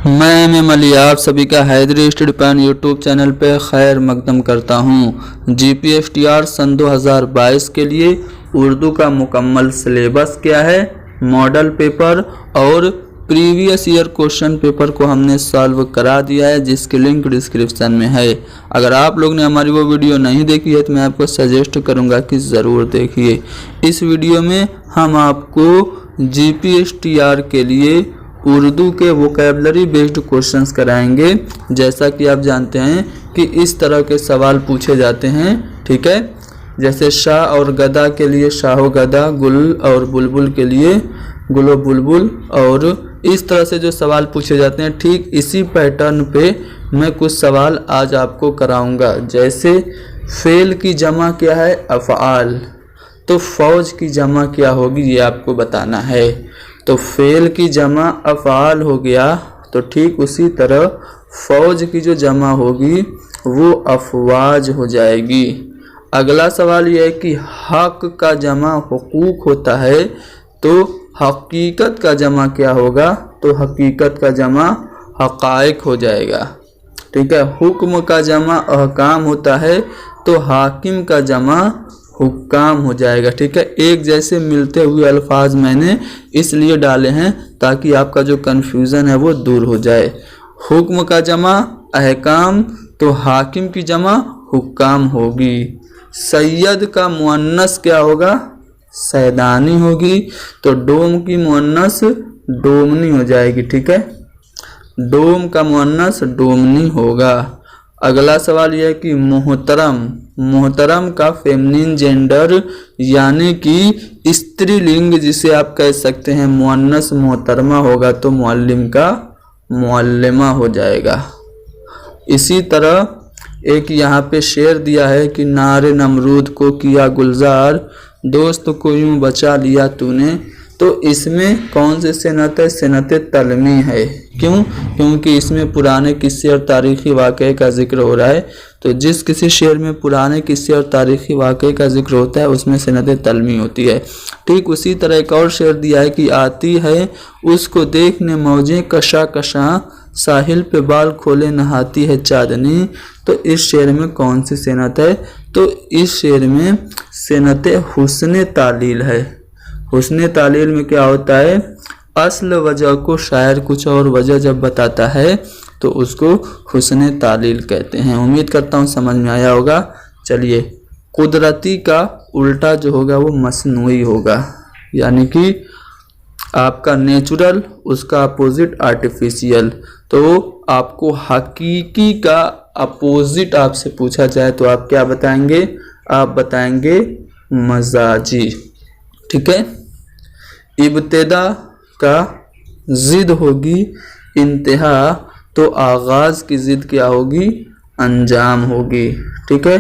मैं एम अली आप सभी का Haidari study pen YouTube channel पे खैर मकदम करता हूँ। GPSTR सन 2022 के लिए उर्दू का मुकम्मल सिलेबस क्या है, मॉडल पेपर और प्रीवियस ईयर क्वेश्चन पेपर को हमने सॉल्व करा दिया है, जिसकी लिंक डिस्क्रिप्शन में है। अगर आप लोग ने हमारी वो वीडियो नहीं देखी है तो मैं आपको सजेस्ट करूँगा कि ज़रूर देखिए। इस वीडियो में हम आपको GPSTR के लिए उर्दू के वोकैबलरी बेस्ड क्वेश्चंस कराएंगे। जैसा कि आप जानते हैं कि इस तरह के सवाल पूछे जाते हैं, ठीक है। जैसे शाह और गदा के लिए शाहो गदा, गुल और बुलबुल के लिए गुलो बुलबुल, और इस तरह से जो सवाल पूछे जाते हैं, ठीक इसी पैटर्न पे मैं कुछ सवाल आज आपको कराऊंगा। जैसे फेल की जमा क्या है, अफ़आल, तो फौज की जमा क्या होगी ये आपको बताना है। तो फेल की जमा अफ़आल हो गया, तो ठीक उसी तरह फौज की जो जमा होगी वो अफ़वाज हो जाएगी। अगला सवाल यह है कि हक का जमा हुकूक होता है, तो हकीकत का जमा क्या होगा, तो हकीकत का जमा हक़ाइक़ हो जाएगा, ठीक है। हुक्म का जमा अहकाम होता है, तो हाकिम का जमा हुक्काम हो जाएगा, ठीक है। एक जैसे मिलते हुए अल्फाज मैंने इसलिए डाले हैं ताकि आपका जो कन्फ्यूज़न है वो दूर हो जाए। हुक्म का जमा अहकाम, तो हाकिम की जमा हुक्काम होगी। सैयद का मुअन्नस क्या होगा, सैदानी होगी, तो डोम की मुअन्नस डोमनी हो जाएगी, ठीक है। डोम का मुअन्नस डोमनी होगा। अगला सवाल यह है कि मोहतरम, मोहतरम का फेमिनिन जेंडर यानी कि स्त्रीलिंग जिसे आप कह सकते हैं मुअन्नस मोहतरमा होगा, तो मुअल्लिम का मुअल्लिमा हो जाएगा। इसी तरह एक यहाँ पे शेर दिया है कि नारे नमरूद को किया गुलजार, दोस्त को यूं बचा लिया तूने, तो इसमें कौन से सेनत है, सेनत तलमी है। क्यों? क्योंकि इसमें पुराने किस्से और तारीख़ी वाक़े का जिक्र हो रहा है। तो जिस किसी शेर में पुराने किस्से और तारीख़ी वाक़े का जिक्र होता है उसमें सेनत तलमी होती है। ठीक उसी तरह एक और शेर दिया है कि आती है उसको देखने मौजें कशा कशा, साहिल पे बाल खोले नहाती है चांदनी, तो इस शेर में कौन सी सेनत है, तो इस शेर में सेनत हुस्न तालील है। हुस्न तालील में क्या होता है, असल वजह को शायर कुछ और वजह जब बताता है तो उसको हुस्न तालील कहते हैं। उम्मीद करता हूँ समझ में आया होगा। चलिए, कुदरती का उल्टा जो होगा वो मसनूई होगा, यानी कि आपका नेचुरल, उसका अपोजिट आर्टिफिशियल। तो आपको हकीकी का अपोजिट आपसे पूछा जाए तो आप क्या बताएंगे, आप बताएंगे मजाजी, ठीक है। इब्तिदा का ज़िद होगी इंतहा, तो आगाज़ की ज़िद क्या होगी, अंजाम होगी, ठीक है।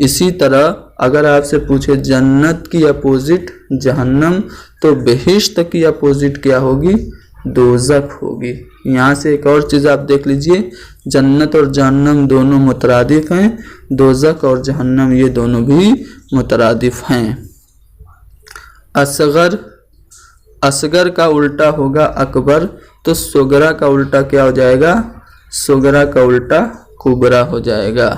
इसी तरह अगर आपसे पूछे जन्नत की अपोजिट जहन्नम, तो बेहिश्त की अपोजिट क्या होगी, दोज़ख होगी। यहाँ से एक और चीज़ आप देख लीजिए, जन्नत और जहन्नम दोनों मुतरादिफ हैं, दोज़ख और जहन्नम ये दोनों भी मुतरादिफ हैं। असगर, असगर का उल्टा होगा अकबर, तो सुगरा का उल्टा क्या हो जाएगा, सुगरा का उल्टा कुबरा हो जाएगा।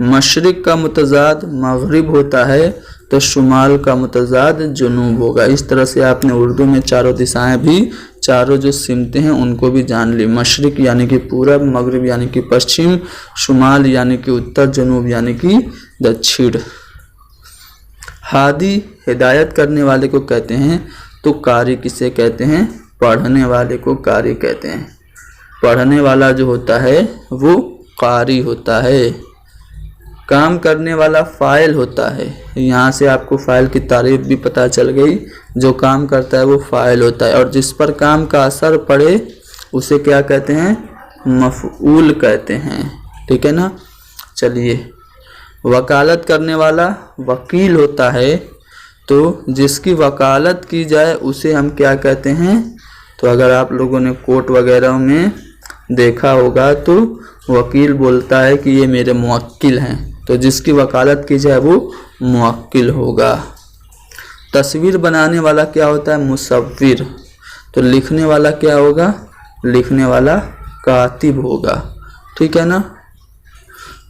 मशरिक का मुतजाद मगरिब होता है, तो शुमाल का मुतजाद जुनूब होगा। इस तरह से आपने उर्दू में चारों दिशाएं भी, चारों जो सिमतें हैं उनको भी जान ली। मशरिक यानी कि पूरब, मगरिब यानी कि पश्चिम, शुमाल यानी कि उत्तर, जुनूब यानी कि दक्षिण। हादी हिदायत करने वाले को कहते हैं, तो कारी किसे कहते हैं, पढ़ने वाले को कारी कहते हैं। पढ़ने वाला जो होता है वो कारी होता है। काम करने वाला फ़ाइल होता है। यहाँ से आपको फ़ाइल की तारीफ भी पता चल गई, जो काम करता है वो फ़ाइल होता है, और जिस पर काम का असर पड़े उसे क्या कहते हैं, मफ़ऊल कहते हैं, ठीक है ना। चलिए, वकालत करने वाला वकील होता है, तो जिसकी वकालत की जाए उसे हम क्या कहते हैं, तो अगर आप लोगों ने कोर्ट वगैरह में देखा होगा तो वकील बोलता है कि ये मेरे मुवक्किल हैं, तो जिसकी वकालत की जाए वो मुवक्किल होगा। तस्वीर बनाने वाला क्या होता है, मुसव्विर, तो लिखने वाला क्या होगा, लिखने वाला कातिब होगा। ठीक है ना।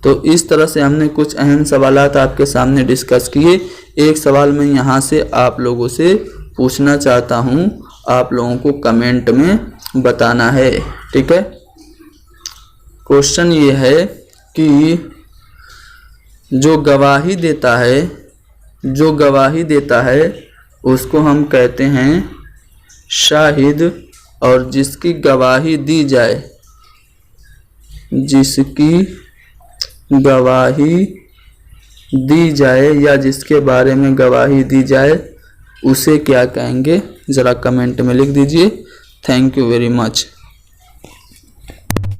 तो इस तरह से हमने कुछ अहम सवालात आपके सामने डिस्कस किए। एक सवाल मैं यहाँ से आप लोगों से पूछना चाहता हूँ, आप लोगों को कमेंट में बताना है। ठीक है। क्वेश्चन ये है कि जो गवाही देता है उसको हम कहते हैं शाहिद, और जिसकी गवाही दी जाए या जिसके बारे में गवाही दी जाए उसे क्या कहेंगे, ज़रा कमेंट में लिख दीजिए। Thank you very much.